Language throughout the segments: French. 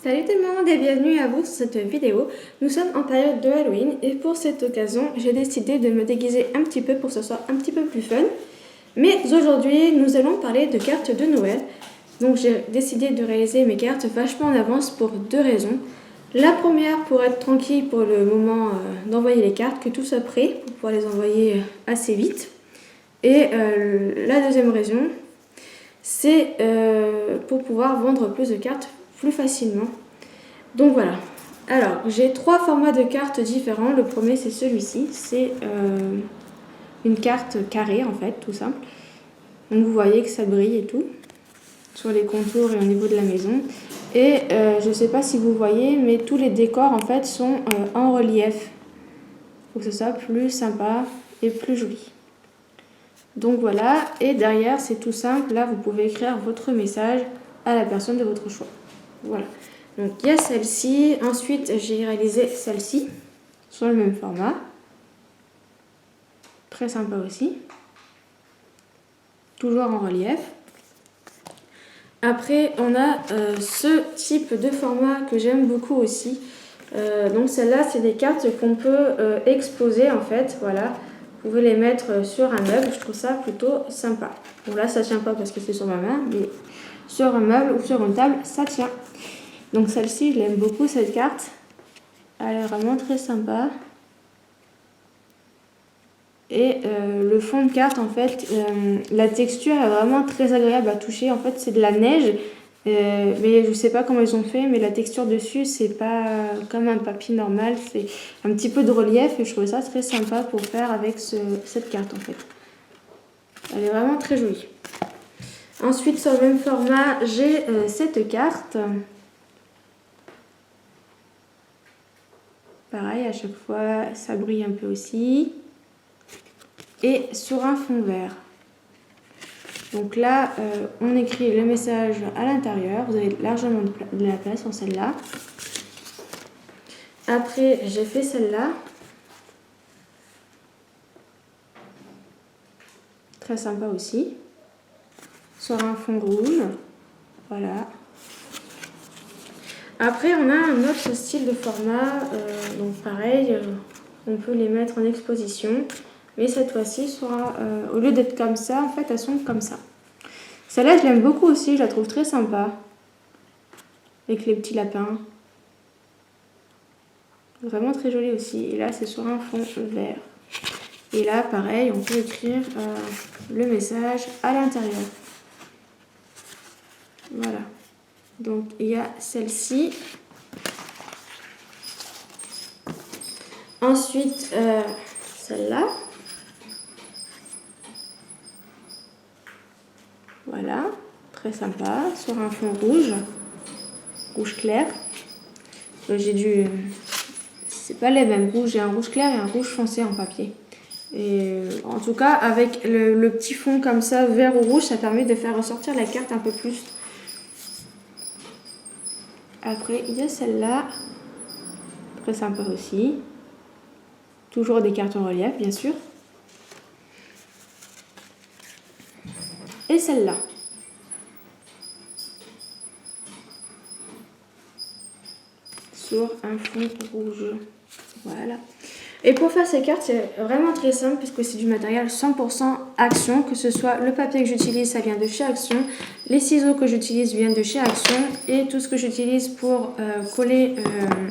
Salut tout le monde et bienvenue à vous sur cette vidéo. Nous sommes en période de Halloween et pour cette occasion, j'ai décidé de me déguiser un petit peu pour que ce soit un petit peu plus fun. Mais aujourd'hui, nous allons parler de cartes de Noël. Donc j'ai décidé de réaliser mes cartes vachement en avance pour deux raisons. La première, pour être tranquille pour le moment d'envoyer les cartes, que tout soit prêt pour pouvoir les envoyer assez vite. Et la deuxième raison, c'est pour pouvoir vendre plus de cartes plus facilement. Donc voilà. Alors, j'ai trois formats de cartes différents. Le premier, c'est celui-ci. C'est une carte carrée, en fait, tout simple. Donc vous voyez que ça brille et tout, sur les contours et au niveau de la maison. Et je ne sais pas si vous voyez, mais tous les décors, en fait, sont en relief. Pour que ce soit plus sympa et plus joli. Donc voilà. Et derrière, c'est tout simple. Là, vous pouvez écrire votre message à la personne de votre choix. Voilà. Donc il y a celle-ci. Ensuite, j'ai réalisé celle-ci sur le même format. Très sympa aussi. Toujours en relief. Après, on a ce type de format que j'aime beaucoup aussi. Donc celle-là, c'est des cartes qu'on peut exposer en fait. Voilà. Vous pouvez les mettre sur un meuble. Je trouve ça plutôt sympa. Bon là, ça tient pas parce que c'est sur ma main, mais sur un meuble ou sur une table, ça tient. Donc celle-ci, je l'aime beaucoup cette carte. Elle est vraiment très sympa. Et le fond de carte, en fait, la texture est vraiment très agréable à toucher. En fait, c'est de la neige, mais je ne sais pas comment ils ont fait, mais la texture dessus, c'est pas comme un papier normal. C'est un petit peu de relief et je trouve ça très sympa pour faire avec cette carte, en fait. Elle est vraiment très jolie. Ensuite, sur le même format, j'ai cette carte. Pareil, à chaque fois, ça brille un peu aussi. Et sur un fond vert. Donc là, on écrit le message à l'intérieur. Vous avez largement de la place sur celle-là. Après, j'ai fait celle-là. Très sympa aussi. Sur un fond rouge. Voilà. Après, on a un autre style de format. Donc pareil, on peut les mettre en exposition. Mais cette fois-ci, au lieu d'être comme ça, en fait, elles sont comme ça. Celle-là, je l'aime beaucoup aussi, je la trouve très sympa. Avec les petits lapins. Vraiment très jolie aussi. Et là, c'est sur un fond vert. Et là, pareil, on peut écrire le message à l'intérieur. Voilà. Donc, il y a celle-ci. Ensuite, celle-là. Voilà. Très sympa. Sur un fond rouge. Rouge clair. C'est pas les mêmes rouges. J'ai un rouge clair et un rouge foncé en papier. Et en tout cas, avec le petit fond comme ça, vert ou rouge, ça permet de faire ressortir la carte un peu plus. Après, il y a celle-là. Très sympa aussi. Toujours des cartes en relief, bien sûr. Et celle-là. Sur un fond rouge. Voilà. Et pour faire ces cartes, c'est vraiment très simple puisque c'est du matériel 100% Action. Que ce soit le papier que j'utilise, ça vient de chez Action. Les ciseaux que j'utilise viennent de chez Action. Et tout ce que j'utilise pour coller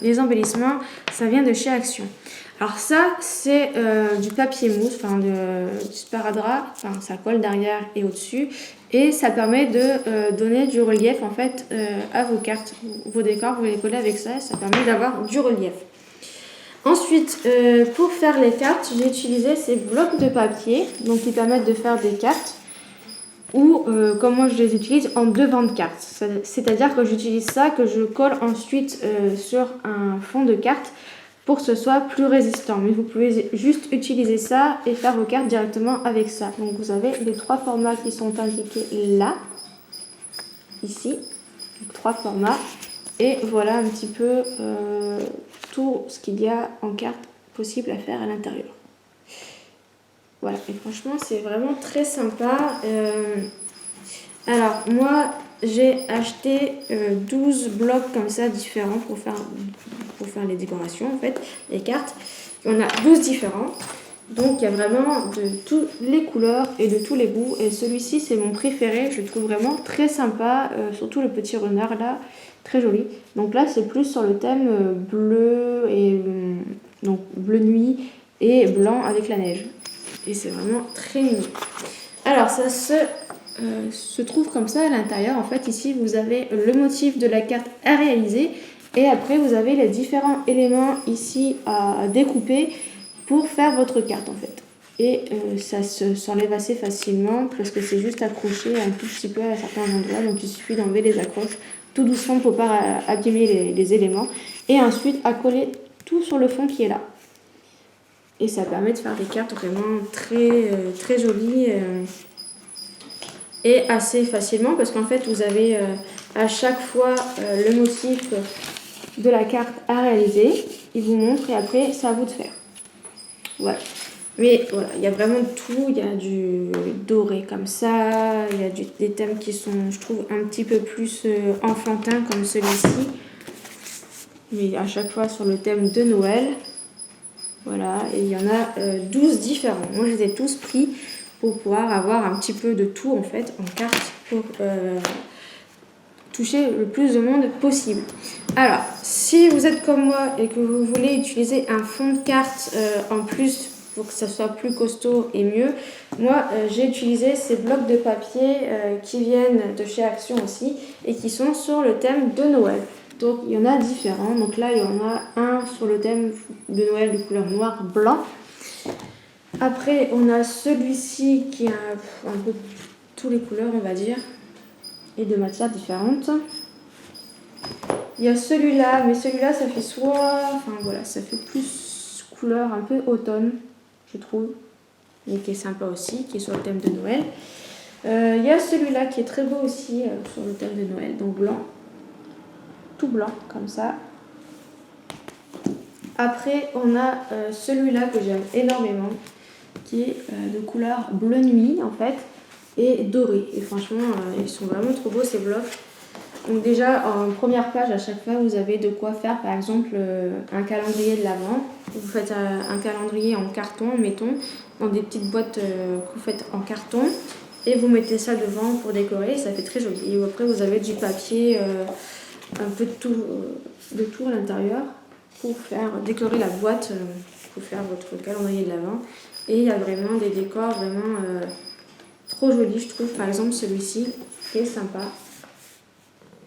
les embellissements, ça vient de chez Action. Alors ça, c'est du papier mousse, du sparadrap. Enfin, ça colle derrière et au-dessus. Et ça permet de donner du relief en fait à vos cartes. Vos décors, vous les collez avec ça. Ça permet d'avoir du relief. Ensuite, pour faire les cartes, j'ai utilisé ces blocs de papier, donc qui permettent de faire des cartes, ou comme moi je les utilise en devant de cartes. C'est-à-dire que j'utilise ça, que je colle ensuite sur un fond de carte pour que ce soit plus résistant. Mais vous pouvez juste utiliser ça et faire vos cartes directement avec ça. Donc vous avez les trois formats qui sont indiqués là, ici, donc 3 formats. Et voilà un petit peu tout ce qu'il y a en carte possible à faire à l'intérieur. Voilà, et franchement c'est vraiment très sympa. Alors moi j'ai acheté 12 blocs comme ça différents pour faire les décorations en fait, les cartes. On a 12 différents. Donc il y a vraiment de toutes les couleurs et de tous les goûts. Et celui-ci c'est mon préféré, je le trouve vraiment très sympa, surtout le petit renard là, très joli. Donc là c'est plus sur le thème bleu et donc bleu nuit et blanc avec la neige. Et c'est vraiment très mignon. Alors ça se trouve comme ça à l'intérieur. En fait ici vous avez le motif de la carte à réaliser et après vous avez les différents éléments ici à découper pour faire votre carte en fait. Et ça s'enlève assez facilement parce que c'est juste accroché un tout petit peu à certains endroits, donc il suffit d'enlever les accroches tout doucement pour pas abîmer les éléments et ensuite à coller tout sur le fond qui est là. Et ça permet de faire des cartes vraiment très jolies et assez facilement parce qu'en fait vous avez à chaque fois le motif de la carte à réaliser, il vous montre et après c'est à vous de faire. Voilà. Mais voilà, il y a vraiment tout, il y a du doré comme ça, il y a des thèmes qui sont, je trouve, un petit peu plus enfantins comme celui-ci. Mais à chaque fois sur le thème de Noël. Voilà, et il y en a 12 différents. Moi, je les ai tous pris pour pouvoir avoir un petit peu de tout en fait en carte pour toucher le plus de monde possible. Alors, si vous êtes comme moi et que vous voulez utiliser un fond de carte en plus pour que ça soit plus costaud et mieux, moi j'ai utilisé ces blocs de papier qui viennent de chez Action aussi et qui sont sur le thème de Noël. Donc il y en a différents. Donc là il y en a un sur le thème de Noël de couleur noir blanc. Après on a celui-ci qui a un peu toutes les couleurs on va dire et de matières différentes. Il y a celui-là, mais celui-là ça fait ça fait plus couleur un peu automne, je trouve, et qui est sympa aussi, qui est sur le thème de Noël. Il y a celui-là qui est très beau aussi sur le thème de Noël, donc blanc, tout blanc comme ça. Après on a celui-là que j'aime énormément, qui est de couleur bleu nuit en fait, et doré. Et franchement, ils sont vraiment trop beaux ces blocs. Donc déjà, en première page, à chaque fois, vous avez de quoi faire, par exemple, un calendrier de l'Avent. Vous faites un calendrier en carton, mettons, dans des petites boîtes que vous faites en carton. Et vous mettez ça devant pour décorer, ça fait très joli. Et après, vous avez du papier, un peu de tout à l'intérieur pour faire décorer la boîte, pour faire votre calendrier de l'Avent. Et il y a vraiment des décors vraiment trop jolis, je trouve. Par exemple, celui-ci, qui est sympa.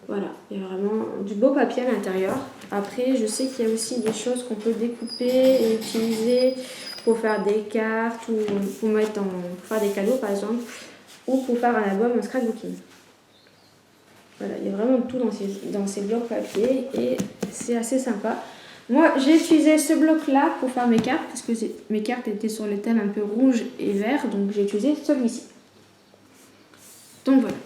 Voilà, il y a vraiment du beau papier à l'intérieur. Après, je sais qu'il y a aussi des choses qu'on peut découper et utiliser pour faire des cartes ou pour faire des cadeaux par exemple, ou pour faire un album en scrapbooking. Voilà, il y a vraiment tout dans ces blocs papier et c'est assez sympa. Moi, j'ai utilisé ce bloc-là pour faire mes cartes parce que mes cartes étaient sur les thèmes un peu rouge et vert, donc j'ai utilisé celui-ci. Donc voilà.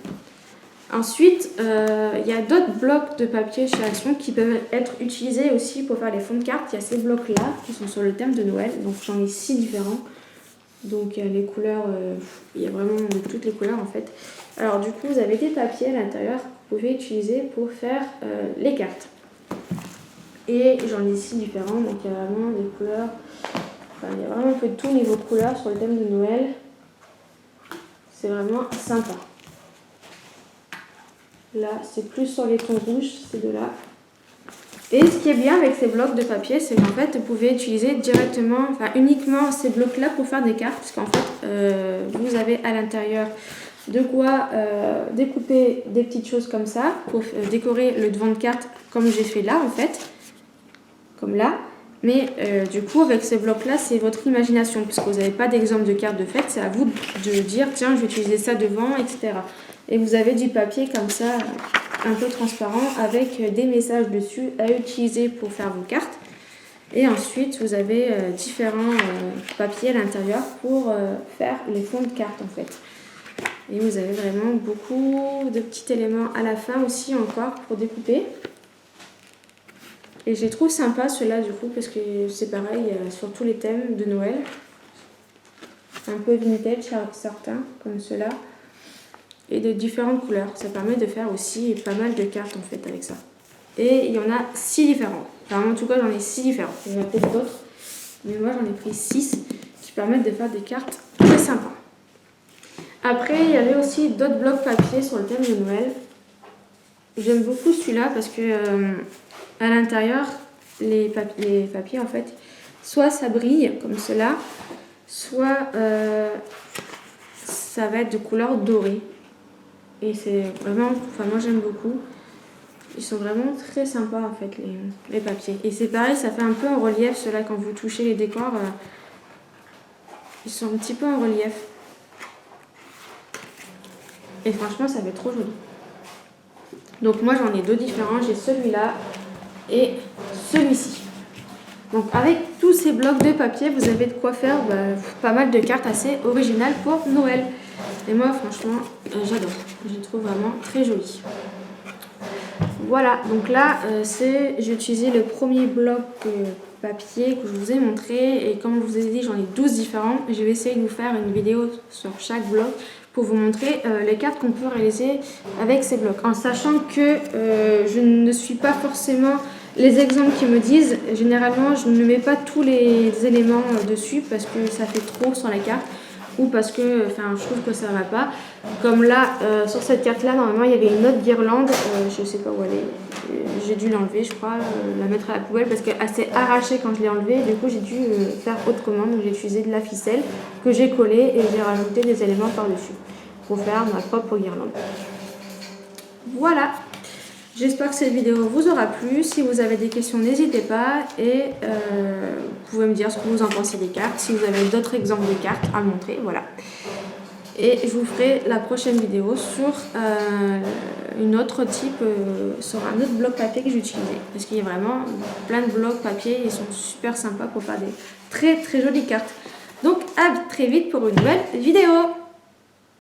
Ensuite, il y a d'autres blocs de papier chez Action qui peuvent être utilisés aussi pour faire les fonds de cartes. Il y a ces blocs-là qui sont sur le thème de Noël, donc j'en ai 6 différents. Donc les couleurs, il y a vraiment de toutes les couleurs en fait. Alors du coup, vous avez des papiers à l'intérieur que vous pouvez utiliser pour faire les cartes. Et j'en ai 6 différents, donc il y a vraiment des couleurs, il y a vraiment un peu de tout niveau couleurs sur le thème de Noël. C'est vraiment sympa. Là, c'est plus sur les tons rouges, ces deux-là. Et ce qui est bien avec ces blocs de papier, c'est qu'en fait, vous pouvez utiliser uniquement ces blocs-là pour faire des cartes. Parce qu'en fait, vous avez à l'intérieur de quoi découper des petites choses comme ça pour décorer le devant de carte comme j'ai fait là, en fait. Comme là. Mais du coup, avec ces blocs-là, c'est votre imagination. Parce que vous n'avez pas d'exemple de carte de fête. C'est à vous de dire, tiens, je vais utiliser ça devant, etc. Et vous avez du papier comme ça, un peu transparent, avec des messages dessus à utiliser pour faire vos cartes. Et ensuite, vous avez différents papiers à l'intérieur pour faire les fonds de cartes, en fait. Et vous avez vraiment beaucoup de petits éléments à la fin aussi encore pour découper. Et je les trouve sympas ceux-là, du coup, parce que c'est pareil sur tous les thèmes de Noël. Un peu vintage, certains, comme ceux-là. et de différentes couleurs. Ça permet de faire aussi pas mal de cartes en fait avec ça. Et il y en a 6 différents. Enfin, en tout cas, j'en ai 6 différents. Il y en a peut-être d'autres, mais moi j'en ai pris 6 qui permettent de faire des cartes très sympas. Après, il y avait aussi d'autres blocs papier sur le thème de Noël. J'aime beaucoup celui-là parce que à l'intérieur, les papiers en fait, soit ça brille comme cela, soit ça va être de couleur dorée. Et c'est vraiment, enfin moi j'aime beaucoup. Ils sont vraiment très sympas en fait les papiers. Et c'est pareil, ça fait un peu en relief ceux-là quand vous touchez les décors. Ils sont un petit peu en relief. Et franchement ça fait trop joli. Donc moi j'en ai 2 différents, j'ai celui-là et celui-ci. Donc avec tous ces blocs de papier, vous avez de quoi faire pas mal de cartes assez originales pour Noël. Et moi franchement j'adore, je les trouve vraiment très jolies. Voilà, donc là j'ai utilisé le premier bloc papier que je vous ai montré et comme je vous ai dit j'en ai 12 différents. Je vais essayer de vous faire une vidéo sur chaque bloc pour vous montrer les cartes qu'on peut réaliser avec ces blocs. En sachant que je ne suis pas forcément les exemples qui me disent, généralement je ne mets pas tous les éléments dessus parce que ça fait trop sur la carte ou parce que je trouve que ça va pas. Comme là, sur cette carte là, normalement il y avait une autre guirlande, je sais pas où elle est, j'ai dû l'enlever je crois, la mettre à la poubelle parce qu'elle s'est arrachée quand je l'ai enlevée. Du coup j'ai dû faire autre commande, donc j'ai utilisé de la ficelle que j'ai collée et j'ai rajouté des éléments par dessus pour faire ma propre guirlande. Voilà, j'espère que cette vidéo vous aura plu. Si vous avez des questions, n'hésitez pas et vous pouvez me dire ce que vous en pensez des cartes, si vous avez d'autres exemples de cartes à montrer, voilà. Et je vous ferai la prochaine vidéo sur une autre type, sur un autre bloc papier que j'ai utilisé. Parce qu'il y a vraiment plein de blocs papier, ils sont super sympas pour faire des très très jolies cartes. Donc à très vite pour une nouvelle vidéo.